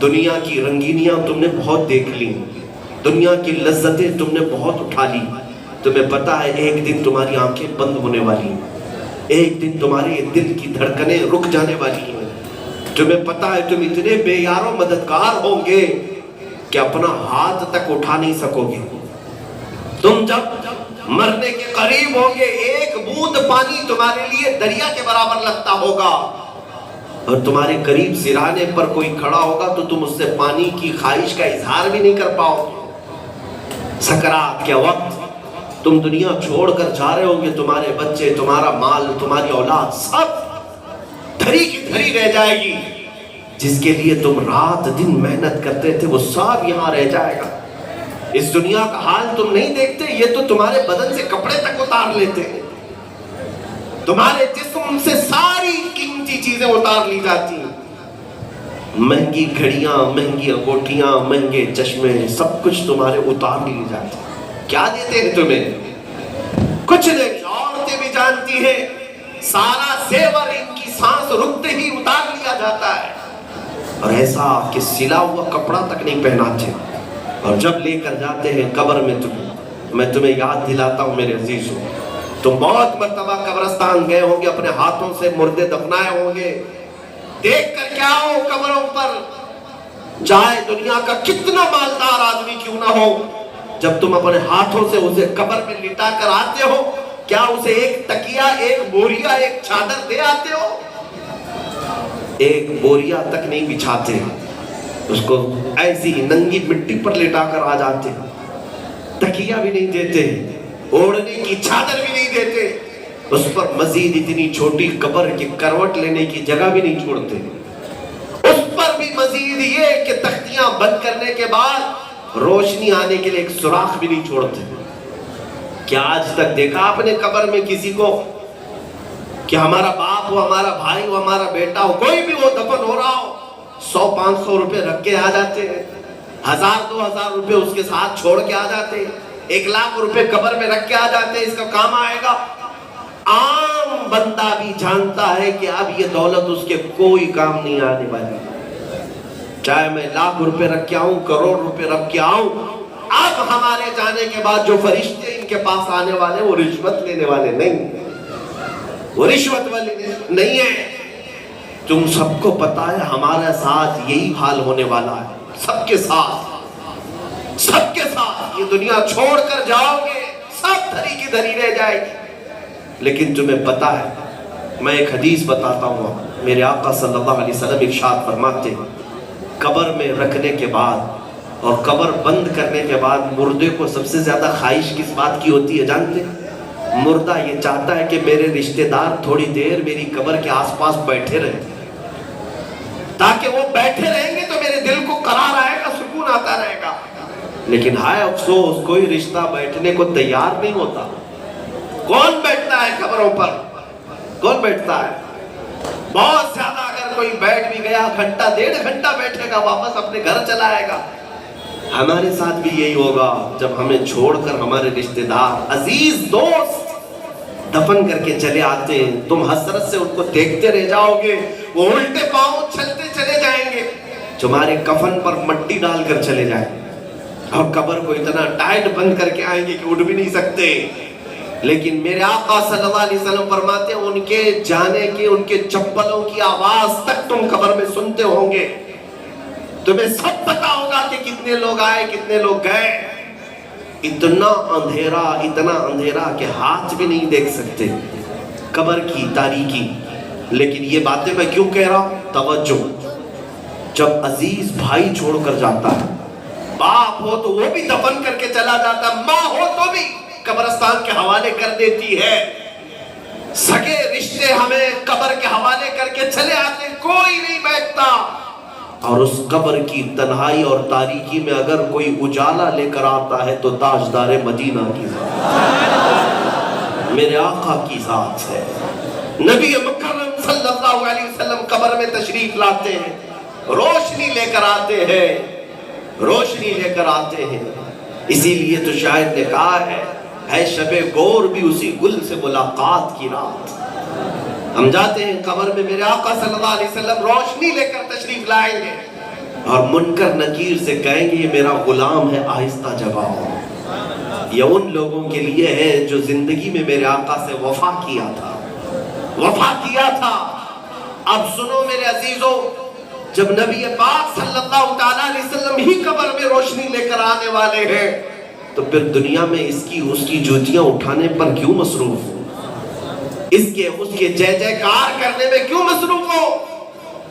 دنیا کی رنگینیاں تم نے بہت دیکھ لی، دنیا کی لذتیں تم نے بہت اٹھا لی، تمہیں پتا ہے ایک دن تمہاری آنکھیں بند ہونے والی ہیں، ایک دن تمہارے دل کی دھڑکنیں رک جانے والی ہیں، تمہیں پتا ہے تم اتنے بے یار و مددگار ہوں گے کہ اپنا ہاتھ تک اٹھا نہیں سکو گے۔ تم جب مرنے کے قریب ہوں گے ایک بوند پانی تمہارے لیے دریا کے برابر لگتا ہوگا، اور تمہارے قریب سرانے پر کوئی کھڑا ہوگا تو تم اس سے پانی کی خواہش کا اظہار بھی نہیں کر پاؤ گے۔ سکرات کے وقت تم دنیا چھوڑ کر جا رہے ہوں گے، تمہارے بچے، تمہارا مال، تمہاری اولاد سب دھری کی دھری رہ جائے گی، جس کے لیے تم رات دن محنت کرتے تھے وہ سب یہاں رہ جائے گا۔ اس دنیا کا حال تم نہیں دیکھتے، یہ تو تمہارے بدن سے کپڑے تک اتار لیتے ہیں، تمہارے جسم سے ساری قیمتی چیزیں اتار لی جاتی ہیں، مہنگی گھڑیاں، مہنگی انگوٹھیاں، مہنگے چشمے، سب کچھ تمہارے اتار لی جاتی ہیں۔ کیا دیتے ہیں تمہیں؟ کچھ نہیں۔ عورتیں بھی جانتی ہیں سارا زیور ان کی سانس رکتے ہی اتار لیا جاتا ہے، اور ایسا کہ سلا ہوا کپڑا تک نہیں پہناتے، اور جب لے کر جاتے ہیں قبر میں میں تمہیں یاد دلاتا ہوں میرے عزیزوں، تم بہت مرتبہ قبرستان گئے ہوں گے، اپنے ہاتھوں سے مردے دفنائے ہوں گے، دیکھ کر کیا ہو قبروں پر، چاہے دنیا کا کتنا مالدار آدمی کیوں نہ ہو، جب تم اپنے ہاتھوں سے اسے قبر میں لٹا کر آتے ہو، کیا اسے ایک تکیہ، ایک بوریا، ایک چادر دے آتے ہو؟ ایک بوریا تک نہیں بچھاتے، اس کو ایسی ننگی مٹی پر لٹا کر آ جاتے، تکیہ بھی نہیں دیتے، اوڑھنے کی چادر بھی نہیں دیتے، اس پر مزید اتنی چھوٹی قبر کی کروٹ لینے کی جگہ بھی نہیں چھوڑتے، اس پر بھی مزید یہ کہ تختیاں بند کرنے کے بعد روشنی آنے کے لیے ایک سوراخ بھی نہیں چھوڑتے۔ کیا آج تک دیکھا آپ نے قبر میں کسی کو کہ ہمارا باپ ہو، ہمارا بھائی ہو، ہمارا بیٹا ہو، کوئی بھی وہ دفن ہو رہا ہو، 100-500 روپے رکھ کے آ جاتے ہیں، 1000-2000 روپے اس کے ساتھ چھوڑ کے آ جاتے ہیں، 1,00,000 روپے قبر میں رکھ کے آ جاتے ہیں، اس کا کام آئے گا؟ عام بندہ بھی جانتا ہے کہ اب یہ دولت اس کے کوئی کام نہیں آنے والی، چاہے میں 1,00,000 روپے رکھ کے آؤں، کروڑ روپے رکھ کے آؤں، اب ہمارے جانے کے بعد جو فرشتے ان کے پاس آنے والے وہ رشوت لینے والے نہیں، وہ رشوت والے نہیں ہیں۔ تم سب کو پتا ہے ہمارے ساتھ یہی حال ہونے والا ہے، سب کے ساتھ، سب کے ساتھ یہ دنیا چھوڑ کر جاؤ گے، سب دھری کی دھری رہ جائے گی۔ لیکن تمہیں پتا ہے، میں ایک حدیث بتاتا ہوں، میرے آقا صلی اللہ علیہ وسلم ارشاد فرماتے ہیں، قبر میں رکھنے کے بعد اور قبر بند کرنے کے بعد مردے کو سب سے زیادہ خواہش کس بات کی ہوتی ہے جانتے ہیں؟ مردہ یہ چاہتا ہے کہ میرے رشتہ دار تھوڑی دیر میری قبر کے آس پاس بیٹھے رہیں، تاکہ وہ بیٹھے رہیں گے تو میرے دل کو قرار آئے گا، سکون آتا رہے گا۔ لیکن ہائے افسوس، کوئی رشتہ بیٹھنے کو تیار نہیں ہوتا۔ کون بیٹھتا ہے قبروں پر؟ کون بیٹھتا ہے؟ بہت زیادہ اگر کوئی بیٹھ بھی گیا، گھنٹہ 1.5 گھنٹہ بیٹھے گا، واپس اپنے گھر چلا آئے گا۔ ہمارے ساتھ بھی یہی ہوگا، جب ہمیں چھوڑ کر ہمارے رشتہ دار، عزیز دوست دفن کر کے چلے آتے ہیں، تم حسرت سے ان کو دیکھتے رہ جاؤ گے، وہ الٹے پاؤں چلتے چلے جائیں گے، تمہارے کفن پر مٹی ڈال کر چلے جائیں گے، اور قبر کو اتنا ٹائٹ بند کر کے آئیں گے کہ اٹھ بھی نہیں سکتے۔ لیکن میرے آقا صلی اللہ علیہ وسلم فرماتے ہیں، ان کے جانے کی، ان کے چپلوں کی آواز تک تم قبر میں سنتے ہوں گے، تمہیں سب پتا ہوگا کہ کتنے لوگ آئے، کتنے لوگ گئے۔ اتنا اندھیرا کہ ہاتھ بھی نہیں دیکھ سکتے، قبر کی تاریکی۔ لیکن یہ باتیں میں کیوں کہہ رہا ہوں؟ توجہ، جب عزیز بھائی چھوڑ کر جاتا ہے، باپ ہو تو وہ بھی دفن کر کے چلا جاتا ہے، ماں ہو تو بھی قبرستان کے حوالے کر دیتی ہے، سگے رشتے ہمیں قبر کے حوالے کر کے چلے آتے، کوئی نہیں بیٹھتا، اور اس قبر کی تنہائی اور تاریکی میں اگر کوئی اجالا لے کر آتا ہے تو تاجدار مدینہ کی ذات، میرے آقا کی ذات ہے۔ نبی مکرم صلی اللہ علیہ وسلم قبر میں تشریف لاتے ہیں، روشنی لے کر آتے ہیں، روشنی لے کر آتے ہیں۔ اسی لیے تو شاعر نے کہا ہے شب گور بھی اسی گل سے ملاقات کی رات۔ ہم جاتے ہیں قبر میں، میرے آقا صلی اللہ علیہ وسلم روشنی لے کر تشریف لائیں گے، اور منکر نکیر سے کہیں گے یہ میرا غلام ہے، آہستہ جگاؤ۔ یہ ان لوگوں کے لیے ہے جو زندگی میں میرے آقا سے وفا کیا تھا۔ اب سنو میرے عزیزو، جب نبی پاک صلی اللہ تعالیٰ علیہ وسلم ہی قبر میں روشنی لے کر آنے والے ہیں تو پھر دنیا میں اس کی جوتیاں اٹھانے پر کیوں مصروف ہو؟ اس کے جے جے کار کرنے میں کیوں مصروف ہو؟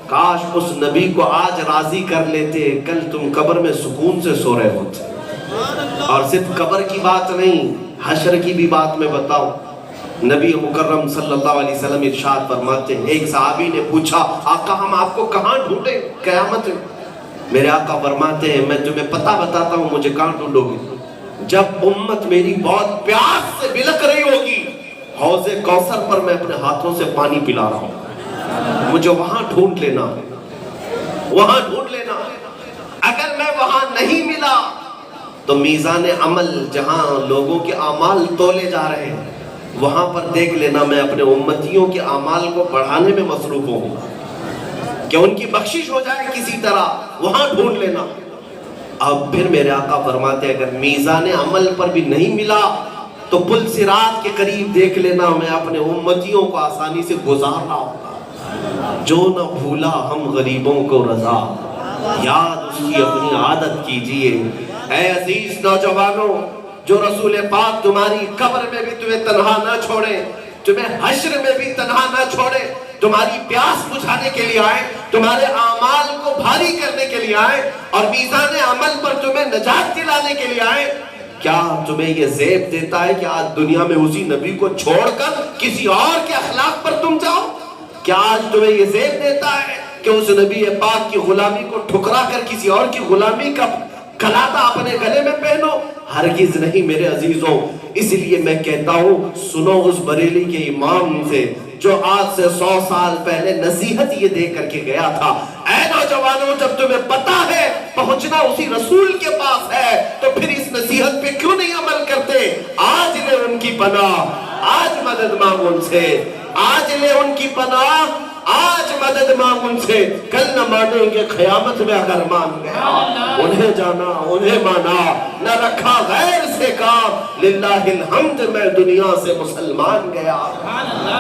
کاش اس نبی کو آج راضی کر لیتے، کل تم قبر میں سکون سے سو رہے ہوتے۔ اور صرف قبر کی بات نہیں، حشر کی بھی بات میں بتاؤں۔ نبی مکرم صلی اللہ علیہ وسلم ارشاد فرماتے ہیں، ایک صحابی نے پوچھا آقا ہم آپ کو کہاں ڈھونڈیں قیامت میں؟ میرے آقا فرماتے ہیں میں تمہیں پتہ بتاتا ہوں مجھے کہاں ڈھونڈو گے؟ جب امت میری بہت پیاس سے بلک رہی ہوگی، حوض کوثر پر میں اپنے ہاتھوں سے پانی پلا رہا ہوں، مجھے وہاں ڈھونڈ لینا۔ اگر میں وہاں نہیں ملا تو میزان عمل جہاں لوگوں کے اعمال تولے جا رہے ہیں وہاں پر دیکھ لینا میں اپنے امتیوں کے اعمال کو بڑھانے میں مصروف ہوں کہ ان کی بخشش ہو جائے کسی طرح، وہاں ڈھونڈ لینا۔ اب پھر میرے آقا فرماتے ہیں اگر میزان عمل پر بھی نہیں ملا تو پل صراط کے قریب دیکھ لینا میں اپنے امتیوں کو آسانی سے گزار رہا ہوں۔ جو نہ بھولا ہم غریبوں کو رضا، یاد اس کی اپنی عادت کیجئے۔ اے عزیز نوجوانوں، جو رسول پاک تمہاری قبر میں بھی تمہیں تنہا نہ چھوڑے، تمہیں حشر میں بھی تنہا نہ چھوڑے، تمہاری پیاس بجھانے کے لیے آئے، تمہارے اعمال کو بھاری کرنے کے لیے آئے اور میزان عمل پر تمہیں نجات دلانے کے لیے آئے، کیا تمہیں یہ زیب دیتا ہے کہ آج دنیا میں اسی نبی کو چھوڑ کر کسی اور کے اخلاق پر تم جاؤ؟ کیا آج تمہیں یہ زیب دیتا ہے کہ اس نبی پاک کی غلامی کو ٹھکرا کر کسی اور کی غلامی کا کلاتا اپنے گلے میں پہنو؟ ہرگز نہیں میرے عزیزوں۔ اس لیے میں کہتا ہوں سنو اس بریلی کے امام سے جو آج سے 100 سال پہلے نصیحت یہ دے کر کے گیا تھا، اے نوجوانوں جب تمہیں پتا ہے پہنچنا اسی رسول کے پاس ہے تو پھر اس نصیحت پہ کیوں نہیں عمل کرتے؟ آج لے ان کی پناہ، آج مدد مانگ ان سے، آج لے ان کی پناہ، آج مدد مانگ ان سے، کل نہ مانیں گے قیامت میں اگر مان گیا۔ انہیں جانا انہیں مانا، نہ رکھا غیر سے کام، للہ الحمد میں دنیا سے مسلمان گیا۔